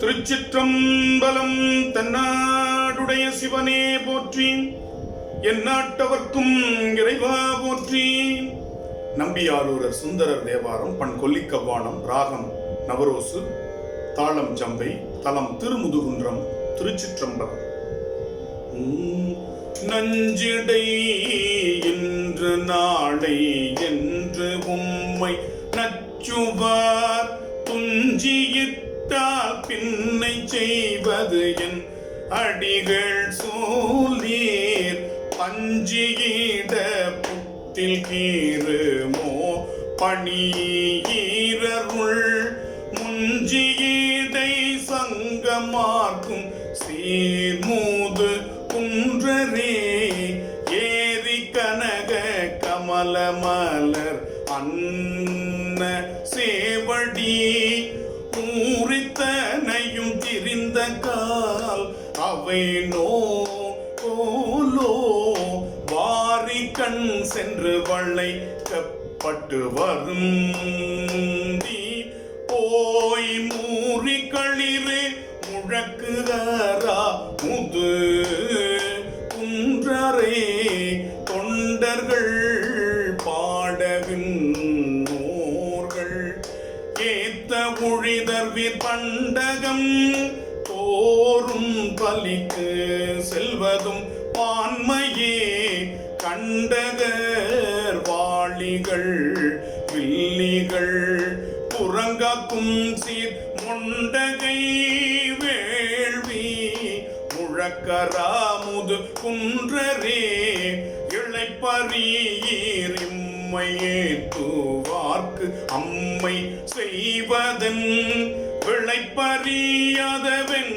திருச்சிற்றம்பலம். தன்னாடுடைய சிவனே போற்றி, எந்நாட்டவர்க்கும் இறைவா போற்றி. நம்பியாரூரர் சுந்தரர் தேவாரம். பண் கொல்லிக்கவ்வானம். ராகம் நவரோசு. தாளம் ஜம்பை. தலம் திருமுதுகுன்றம். திருச்சிற்றம்பலம். நஞ்சிடை இன்று நாளை என்று உம்மை நச்சுவார் துஞ்சியிட்டால் பின்னை செய்வது என் அடிகள் சூழீர் பஞ்சியிட புத்தில் கீறுமோ பணியீரருள் முஞ்சியிடை சங்கமார்க்கும் சீர்மூது குன்றரே ஏரி கனக கமல மலர் அன்ன சேவடி ஊரித்தனையும் திரிந்த கால் அவை நோலோ வாரி கண் சென்று வளைக்கப்பட்டு வரும் போய் மூறி களிறு முழக்குகிறா முது குன்றரே தொண்டர்கள் பாடவின் நூர்கள் ஏத்த உழிதர்விற் பண்டகம் தோறும் பலிக்கு செல்வதும் பான்மையே கண்டகர் வாளிகள் வில்லிகள் புறங்காக்கும் சீர் முண்டகை வேள்வி முழக்கராமுது குன்றரே இளைப்பறீர் இம்மையேத்துவார்க்கு அம்மை செய்வதன் விளைப்பறியாதவன்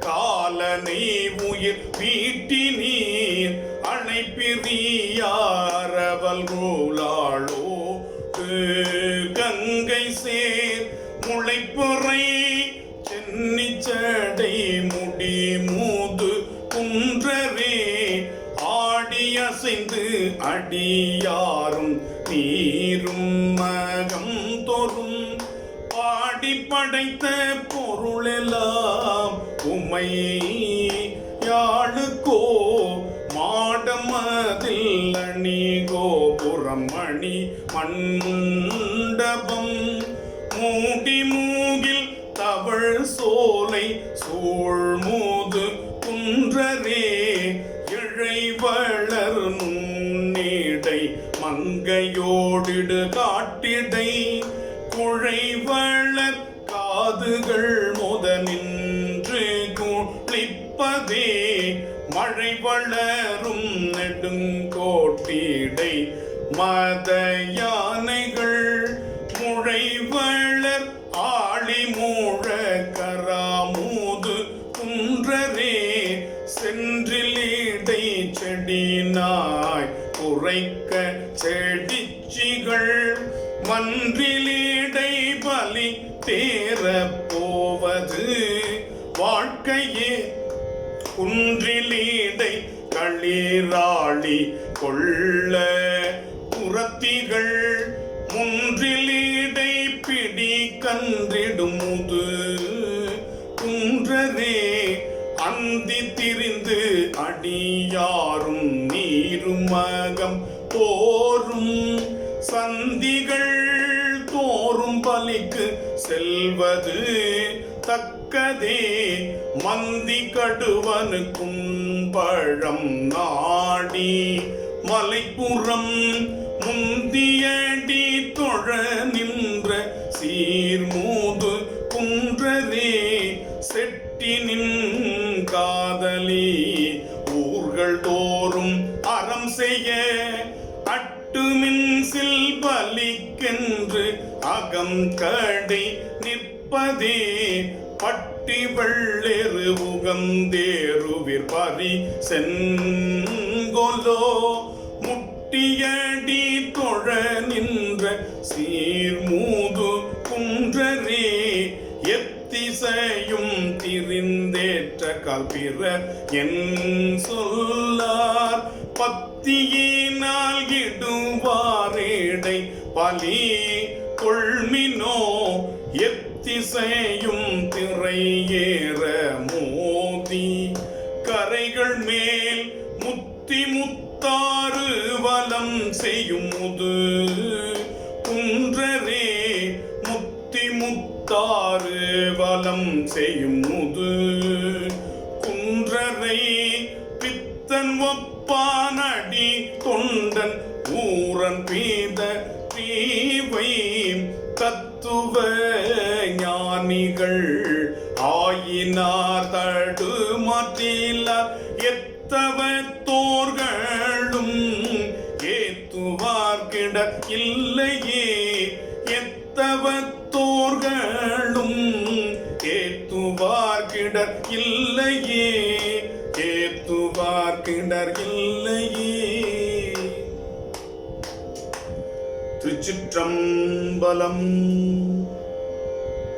காலனை உயிர் வீட்டி நீர் அழைப்பிரியாரவல் கோலாளோ கங்கை சேர் முளைப்புரை சென்னிச்சடை முடி மூது குன்றரே ஆடி அசைந்து அடியாரும் நீரும் மகம் தோறும் பாடி படைத்த பொருளெல்லாம் உமை யாழுக்கோ மாடமதில் அணி கோபுரம் மணி மண்டபம் மூடி மூகில் தவழ் சோலை சூழ்மூது குன்றரே இழை வளர் நுண்ணீடை மங்கையோடிடு காட்டிடை குழை வளர் காதுகள் முத நின்று குளிப்பதே மழை வளரும் நெடுங்கோட்டிடை மத யானைகள் முழை வளர் ஆளி மூழ கராமூது குன்றரே சென்றிலீடை செடினாய் குறைக்க செடிச்சிகள் மன்றிலீடை பலி தேர போவது வாழ்க்கையே குன்றிலீடை களிராளி கொள்ள புறத்திகள் முன்றிலீடை பிடி கன்றிடும் முது குன்றரே அந்தி திரிந்து அடியாரும் நீரும் மகம் தோறும் சந்திகள் தோறும் பலிக்கு செல்வது தக்கதே மந்தி கடுவனுக்கும் பழம் நாடி மலைப்புறம் முந்தியடி தொழ நின்ற சீர்மூது குன்றரே செட்டினின் காதலி ஊர்கள் தோறும் அறம் செய்ய அட்டுமின் சில் பலிக்கென்று அகம் கடை நிற்பதே பட்டி வெள்ளெரு உகந்தேருவிற் பறி செங்கொலோ முட்டியடி தொழ நின்ற சீர்மூது குன்றரே எத்திசையும் திரிந்தேற்ற கல்பிற என் சொல்லார் பத்தியினால் இடுவாரேடை பலி கொள்மினோ எத்திசையும் திரையேற மோதி கரைகள் மேல் முத்தி முத்தாறு வலம் செய்யும் முது குன்றரே முத்தி முத்தாறு வலம் செய்யும் முது குன்றரை பித்தன் ஒப்பானடி தொண்டன் ஊரன் பீத தீவை தத்துவ ஞானிகள் ஆயினார் தடுமாற்றிலார் எத்தவத்தோர்களும் ஏத்துவார்கிட இல்லையே எத்தவத்தோர்களும் ஏத்துவார்கிடர் இல்லையே ஏத்துவார்கிடர் இல்லையே. திருச்சிற்றம்பலம்.